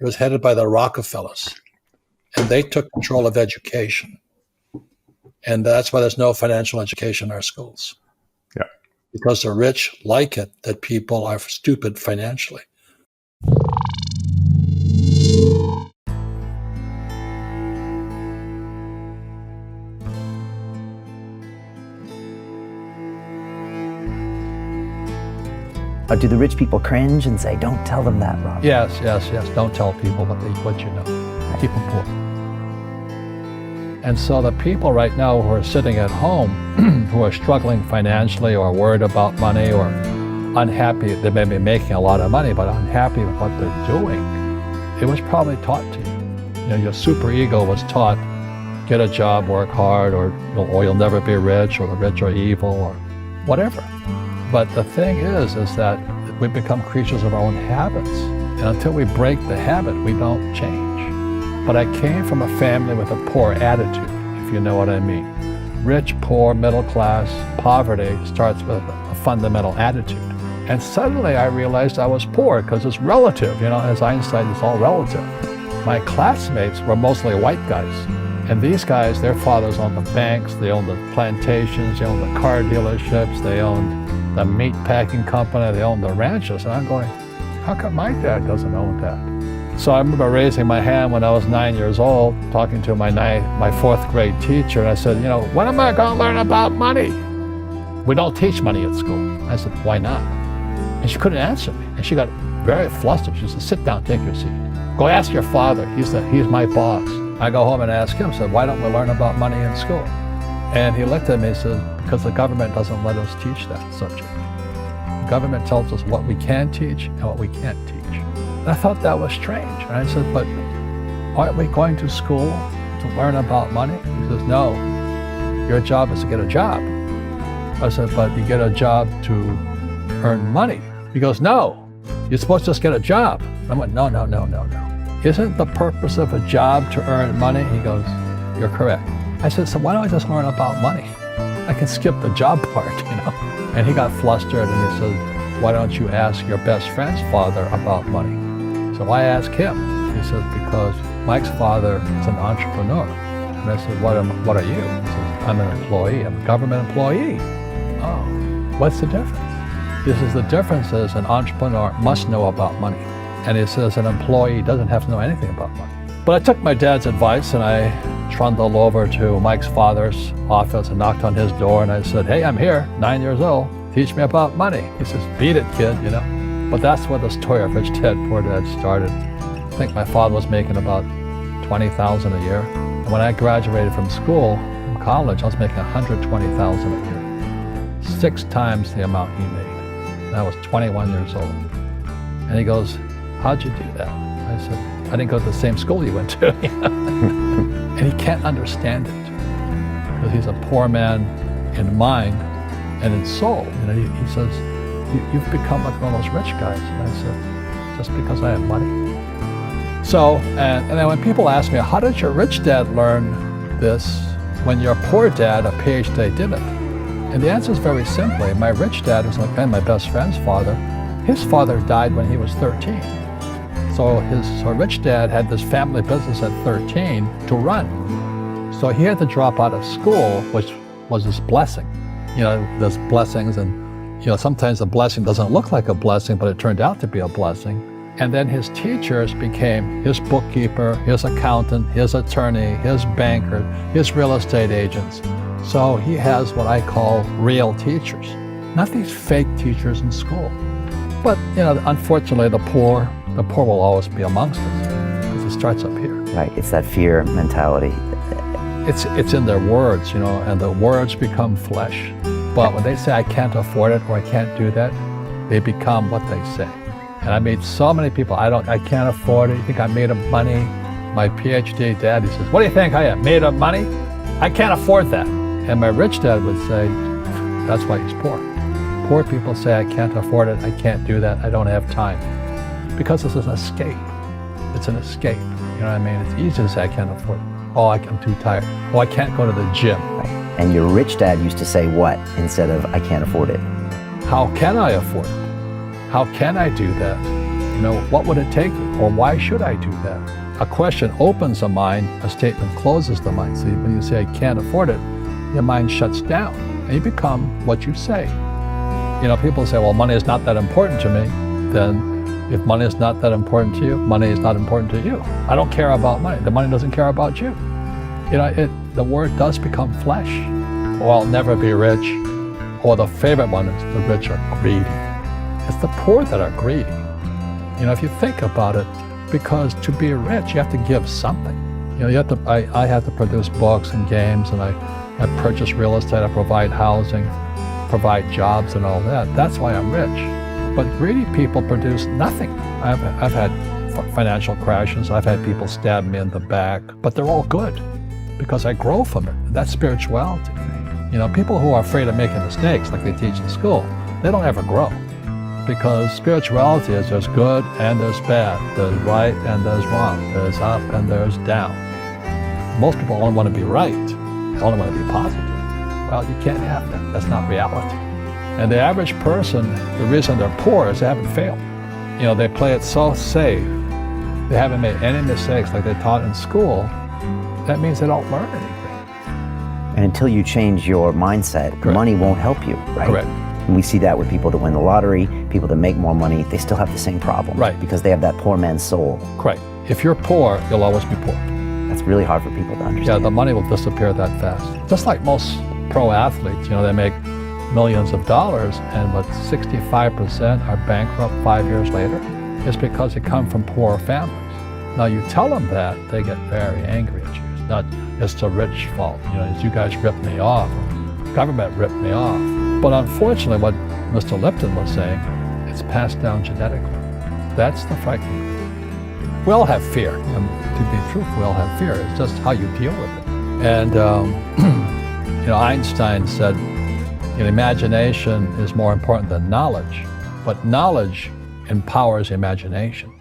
It was headed by the Rockefellers, and they took control of education. And that's why there's no financial education in our schools. Yeah. Because the rich like it that people are stupid financially. Do the rich people cringe and say, don't tell them that, Rob? Yes. Don't tell people what you know. Keep them poor. And so the people right now who are sitting at home, who are struggling financially or worried about money or unhappy, they may be making a lot of money, but unhappy with what they're doing, it was probably taught to you. You know, your superego was taught, get a job, work hard, or you'll never be rich, or the rich are evil, or whatever. But the thing is that we become creatures of our own habits. And until we break the habit, we don't change. But I came from a family with a poor attitude, if you know what I mean. Rich, poor, middle class, poverty starts with a fundamental attitude. And suddenly I realized I was poor because it's relative. You know, as Einstein, it's all relative. My classmates were mostly white guys. And these guys, their fathers owned the banks, they owned the plantations, they owned the car dealerships, they owned the meat packing company, they owned the ranches. And I'm going, how come my dad doesn't own that? So I remember raising my hand when I was 9 years old, talking to my fourth grade teacher, and I said, when am I going to learn about money? We don't teach money at school. I said, why not? And she couldn't answer me. And she got very flustered. She said, sit down, take your seat. Go ask your father. He's my boss. I go home and ask him, said, why don't we learn about money in school? And he looked at me and said, because the government doesn't let us teach that subject. The government tells us what we can teach and what we can't teach. And I thought that was strange. And I said, but aren't we going to school to learn about money? He says, no, your job is to get a job. I said, but you get a job to earn money. He goes, no, you're supposed to just get a job. I went, no. Isn't the purpose of a job to earn money? He goes, you're correct. I said, so why don't I just learn about money? I can skip the job part, And he got flustered and he said, why don't you ask your best friend's father about money? So I asked him. He said, because Mike's father is an entrepreneur. And I said, what are you? He says, I'm an employee. I'm a government employee. Oh, what's the difference? He says, the difference is an entrepreneur must know about money. And he says an employee doesn't have to know anything about money. But I took my dad's advice and I trundled over to Mike's father's office and knocked on his door and I said, hey, I'm here, 9 years old. Teach me about money. He says, beat it, kid, But that's where the story of Rich Dad, Poor Dad started. I think my father was making about $20,000 a year. And when I graduated from school, from college, I was making $120,000 a year. 6 times the amount he made. And I was 21 years old. And he goes, how'd you do that? I said, I didn't go to the same school you went to. And he can't understand it. Because he's a poor man in mind and in soul. He says, you've become like one of those rich guys. And I said, just because I have money? So, and then when people ask me, how did your rich dad learn this when your poor dad, a PhD, didn't? And the answer is very simply, my rich dad was like my best friend's father. His father died when he was 13. So rich dad had this family business at 13 to run. So he had to drop out of school, which was his blessing. There's blessings and, sometimes a blessing doesn't look like a blessing, but it turned out to be a blessing. And then his teachers became his bookkeeper, his accountant, his attorney, his banker, his real estate agents. So he has what I call real teachers, not these fake teachers in school. But, unfortunately, the poor will always be amongst us because it starts up here. Right, it's that fear mentality. It's in their words, and the words become flesh. But when they say, I can't afford it or I can't do that, they become what they say. And I meet so many people, I can't afford it. You think I'm made of money? My PhD dad, he says, what do you think I am, made of money? I can't afford that. And my rich dad would say, that's why he's poor. Poor people say, I can't afford it, I can't do that, I don't have time. Because this is an escape. It's an escape. You know what I mean? It's easy to say, I can't afford it. Oh, I'm too tired. Oh, I can't go to the gym. Right. And your rich dad used to say what instead of, I can't afford it? How can I afford it? How can I do that? what would it take, or why should I do that? A question opens the mind, a statement closes the mind. So when you say, I can't afford it, your mind shuts down, and you become what you say. People say, well, money is not that important to me. Then if money is not that important to you, money is not important to you. I don't care about money. The money doesn't care about you. The word does become flesh. Or I'll never be rich. Or the favorite one is the rich are greedy. It's the poor that are greedy. If you think about it, because to be rich, you have to give something. I have to produce books and games, and I purchase real estate, I provide housing, provide jobs and all that. That's why I'm rich. But greedy people produce nothing. I've had financial crashes. I've had people stab me in the back, but they're all good because I grow from it. That's spirituality. People who are afraid of making mistakes, like they teach in school, they don't ever grow. Because spirituality is there's good and there's bad, there's right and there's wrong, there's up and there's down. Most people only want to be right, they only want to be positive. Well, you can't have that. That's not reality. And the average person, the reason they're poor is they haven't failed. They play it so safe. They haven't made any mistakes like they taught in school. That means they don't learn anything. And until you change your mindset, Correct. Money won't help you, right? Correct. And we see that with people that win the lottery, people that make more money, they still have the same problem. Right. Because they have that poor man's soul. Correct. If you're poor, you'll always be poor. That's really hard for people to understand. Yeah, the money will disappear that fast. Just like most pro athletes, they make millions of dollars, and but 65% are bankrupt 5 years later. It's because they come from poor families. Now you tell them that, they get very angry at you. It's not, it's the rich fault. It's you guys ripped me off. Government ripped me off. But unfortunately, what Mr. Lipton was saying, it's passed down genetically. That's the frightening thing. We all have fear. And to be truthful, we all have fear. It's just how you deal with it. And Einstein said, imagination is more important than knowledge, but knowledge empowers imagination.